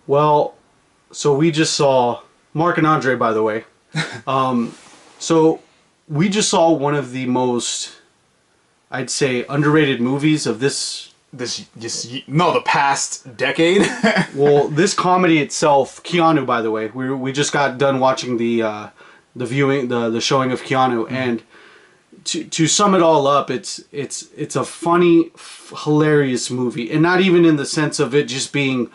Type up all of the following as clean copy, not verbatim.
Well, so we just saw Mark and Andre, by the way. So we just saw one of the most, I'd say, underrated movies of the past decade. well, this comedy itself, Keanu, by the way, we just got done watching the showing of Keanu, and to sum it all up, it's a funny, hilarious movie, and not even in the sense of it just being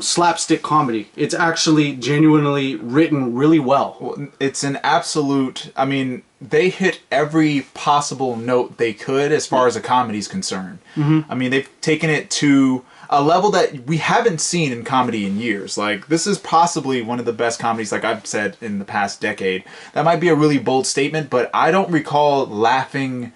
slapstick comedy. It's actually genuinely written really well. It's an absolute, I mean, they hit every possible note they could as far as a comedy is concerned. I mean, they've taken it to a level that we haven't seen in comedy in years. Like, this is possibly one of the best comedies, like I've said, in the past decade. That might be a really bold statement, but I don't recall laughing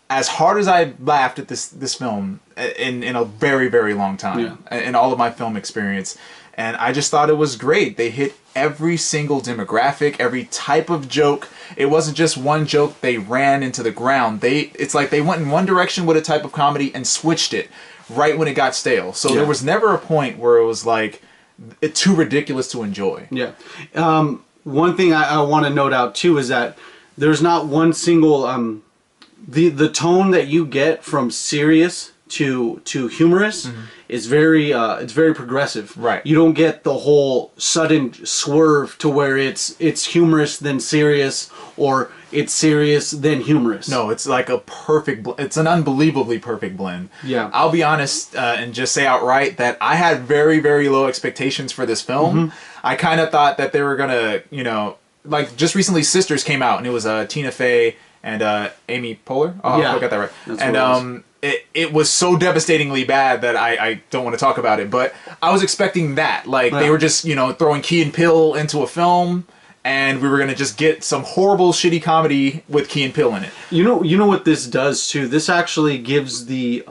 as hard as I laughed at this film in a very, very long time, in all of my film experience. And I just thought it was great. They hit every single demographic, every type of joke. It wasn't just one joke they ran into the ground. It's like they went in one direction with a type of comedy and switched it right when it got stale. So there was never a point where it was like too ridiculous to enjoy. Yeah. One thing I want to note out too is that there's not one single the tone that you get from serious to humorous is very it's very progressive. Right. You don't get the whole sudden swerve to where it's humorous then serious, or it's serious then humorous. No, it's like a perfect it's an unbelievably perfect blend. Yeah. I'll be honest and just say outright that I had very, very low expectations for this film. I kind of thought that they were gonna, you know, like just recently Sisters came out, and it was Tina Fey and Amy Poehler. Oh, yeah. I got that right. That's and it was so devastatingly bad that I don't want to talk about it. But I was expecting that. Like, they were just, you know, throwing Key and Peele into a film, and we were going to just get some horrible, shitty comedy with Key and Peele in it. You know what this does, too? This actually gives the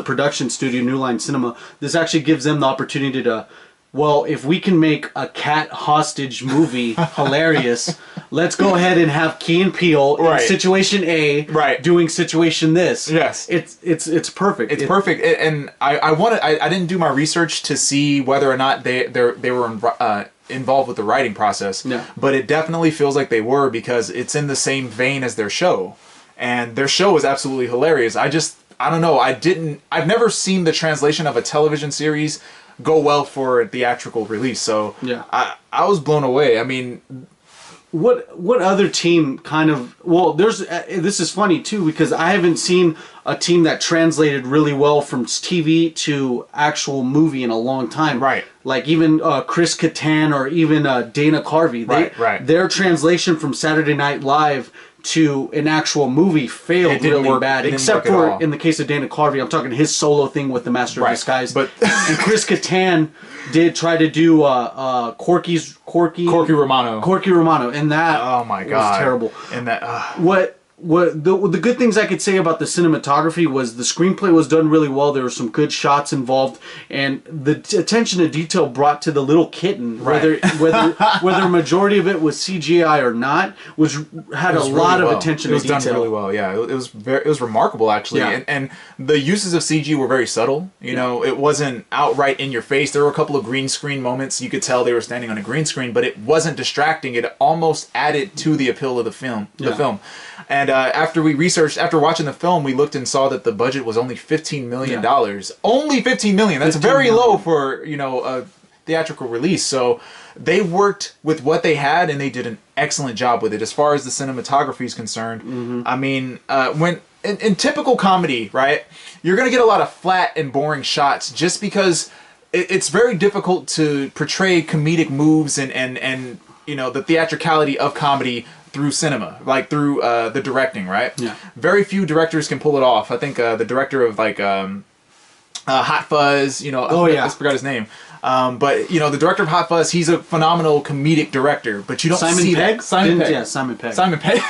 production studio, New Line Cinema, this actually gives them the opportunity to, well, if we can make a cat hostage movie hilarious, let's go ahead and have Key and Peele in situation A doing situation this. Yes. It's perfect. It's perfect. And I didn't do my research to see whether or not they were involved with the writing process. Yeah. But it definitely feels like they were, because it's in the same vein as their show. And their show is absolutely hilarious. I don't know. I've never seen the translation of a television series go well for a theatrical release, so yeah. I was blown away. I mean, what other team kind of, well, there's this is funny too, because I haven't seen a team that translated really well from TV to actual movie in a long time. Right. Like even Chris Kattan or even Dana Carvey. Their translation from Saturday Night Live to an actual movie failed really bad, except for in the case of Dana Carvey. I'm talking his solo thing with the Master of Disguise. But and Chris Kattan did try to do Corky Romano, and that was terrible. And that what the good things I could say about the cinematography was the screenplay was done really well. There were some good shots involved, and the attention to detail brought to the little kitten, whether a majority of it was CGI or not, had a lot of attention to detail. It was done really well. Yeah, it was remarkable actually, and the uses of CG were very subtle. You know, it wasn't outright in your face. There were a couple of green screen moments. You could tell they were standing on a green screen, but it wasn't distracting. It almost added to the appeal of the film. And after watching the film, we looked and saw that the budget was only $15 million. Only $15 million. That's very low for, you know, a theatrical release. So they worked with what they had, and they did an excellent job with it. As far as the cinematography is concerned, I mean, when in typical comedy, right, you're going to get a lot of flat and boring shots just because it's very difficult to portray comedic moves and you know, the theatricality of comedy through cinema, like through the directing, right? Yeah. Very few directors can pull it off. I think the director of like Hot Fuzz, you know, I forgot his name. But you know, the director of Hot Fuzz, he's a phenomenal comedic director, but you don't see that. Simon Pegg. Yeah, Simon Pegg. Simon Pegg.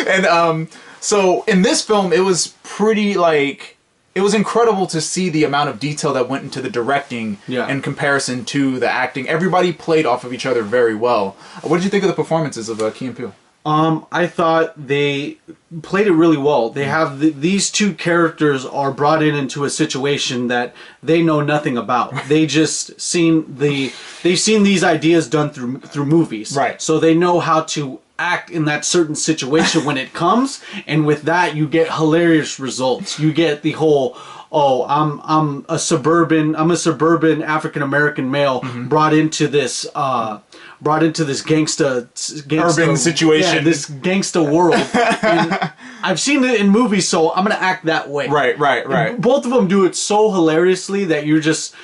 And so in this film, it was pretty like. It was incredible to see the amount of detail that went into the directing in comparison to the acting. Everybody played off of each other very well. What did you think of the performances of Key and Peele? I thought they played it really well. They have these two characters are brought into a situation that they know nothing about. They just they've seen these ideas done through movies. Right. So they know how to act in that certain situation when it comes, and with that you get hilarious results. You get the whole I'm a suburban African American male brought into this gangsta urban situation, yeah, this gangsta world. And I've seen it in movies, so I'm gonna act that way. Right. And both of them do it so hilariously that you're just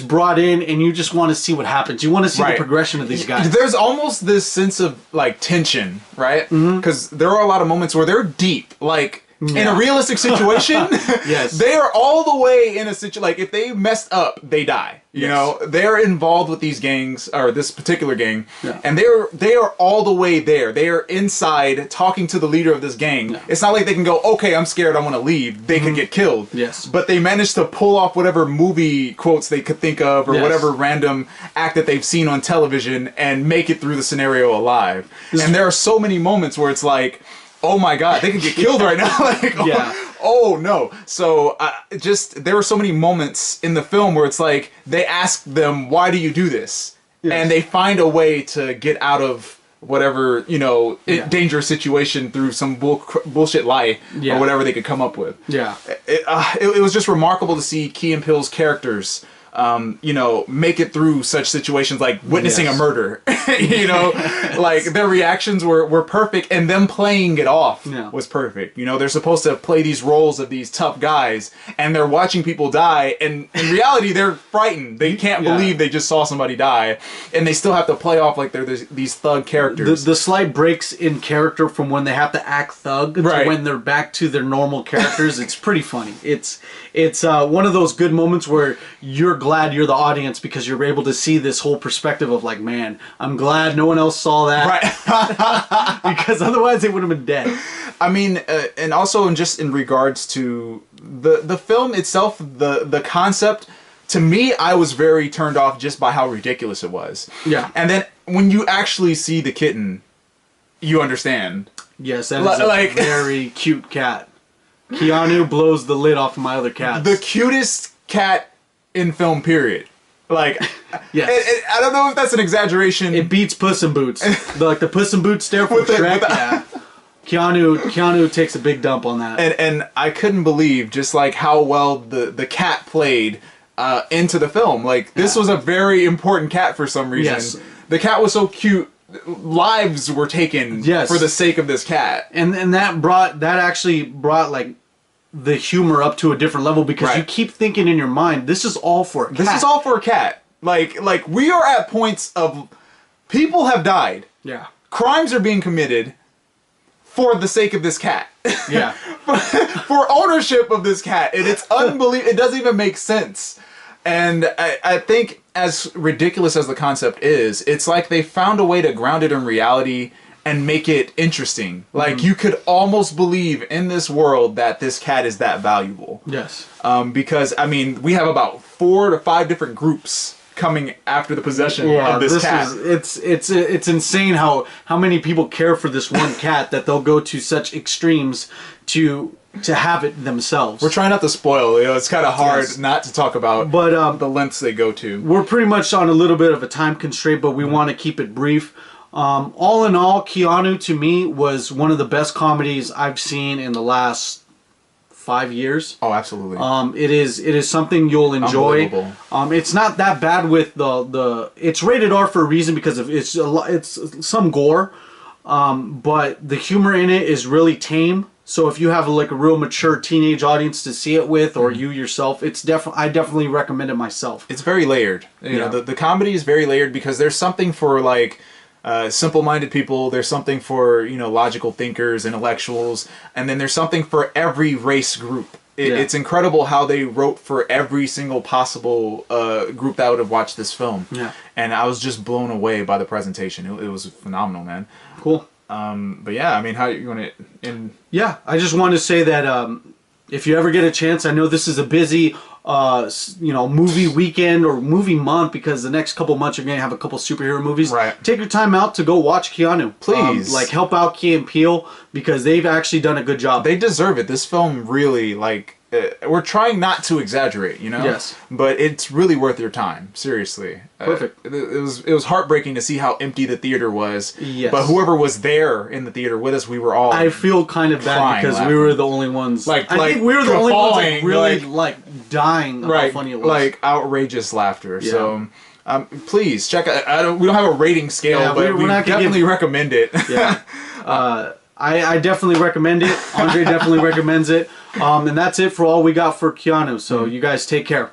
brought in, and you just want to see what happens. You want to see the progression of these guys. There's almost this sense of like tension, right? Because there are a lot of moments where they're deep, like. In a realistic situation, yes, they are all the way in a situation. Like if they messed up, they die. You know, they're involved with these gangs or this particular gang, and they are all the way there. They are inside talking to the leader of this gang. Yeah. It's not like they can go, okay, I'm scared, I want to leave. They could get killed. Yes, but they managed to pull off whatever movie quotes they could think of or whatever random act that they've seen on television and make it through the scenario alive. And there are so many moments where it's like, oh my god, they could get killed right now. Like, oh no. So there were so many moments in the film where it's like they ask them, why do you do this? And they find a way to get out of whatever, dangerous situation through some bullshit lie or whatever they could come up with. It was just remarkable to see Key and Peele's characters make it through such situations like witnessing a murder. Like their reactions were perfect, and them playing it off was perfect. They're supposed to play these roles of these tough guys, and they're watching people die, and in reality they're frightened. They can't believe they just saw somebody die, and they still have to play off like they're these thug characters. The slight breaks in character from when they have to act thug to when they're back to their normal characters, it's pretty funny. It's one of those good moments where you're glad you're the audience because you're able to see this whole perspective of like, man, I'm glad no one else saw that. Because otherwise they would have been dead. I mean, and also in regards to the film itself, the concept, to me, I was very turned off just by how ridiculous it was. Yeah. And then when you actually see the kitten, you understand. Yes, that is a very cute cat. Keanu blows the lid off of my other cats. The cutest cat in film, period. Like, yes. I don't know if that's an exaggeration. It beats Puss in Boots. the Puss in Boots stare from Shrek. Keanu takes a big dump on that. And I couldn't believe just like how well the cat played into the film. Like, this was a very important cat for some reason. Yes. The cat was so cute. Lives were taken for the sake of this cat. And that actually brought like the humor up to a different level, because you keep thinking in your mind, this is all for a cat. This is all for a cat. Like we are at points of people have died. Yeah. Crimes are being committed for the sake of this cat. Yeah. for ownership of this cat. And it's unbelievable. It doesn't even make sense. And I think as ridiculous as the concept is, it's like they found a way to ground it in reality and make it interesting. Like, you could almost believe in this world that this cat is that valuable. Yes. Because, I mean, we have about 4 to 5 different groups coming after the possession of this cat. It's insane how many people care for this one cat that they'll go to such extremes to have it themselves. We're trying not to spoil. It's kind of hard not to talk about the lengths they go to. We're pretty much on a little bit of a time constraint, but we want to keep it brief. All in all, Keanu to me was one of the best comedies I've seen in the last 5 years. Oh, absolutely. It is something you'll enjoy. It's not that bad with the. It's rated R for a reason because of it's some gore, but the humor in it is really tame. So if you have like a real mature teenage audience to see it with, or you yourself, I definitely recommend it myself. It's very layered. You know, the comedy is very layered because there's something for like. Simple-minded people, there's something for, logical thinkers, intellectuals, and then there's something for every race group. It's incredible how they wrote for every single possible group that would have watched this film. Yeah. And I was just blown away by the presentation. It was phenomenal, man. Cool. But yeah, I mean, how you want to... Yeah, I just want to say that if you ever get a chance, I know this is a busy movie weekend or movie month, because the next couple months you're gonna have a couple superhero movies. Right. Take your time out to go watch Keanu. Please. Like, help out Key and Peele, because they've actually done a good job. They deserve it. This film really, like, we're trying not to exaggerate, you know? Yes. But it's really worth your time. Seriously. Perfect. It was heartbreaking to see how empty the theater was. Yes. But whoever was there in the theater with us, we were all. I feel kind of bad crying, because we laughing. were the only ones. I Like, think we were the only ones like, falling, really like dying of how funny it was. Like outrageous laughter. Yeah. So. Please check out. We don't have a rating scale, Yeah, but we definitely recommend it. Yeah. I definitely recommend it. Andre definitely recommends it. And that's it for all we got for Keanu. So you guys take care.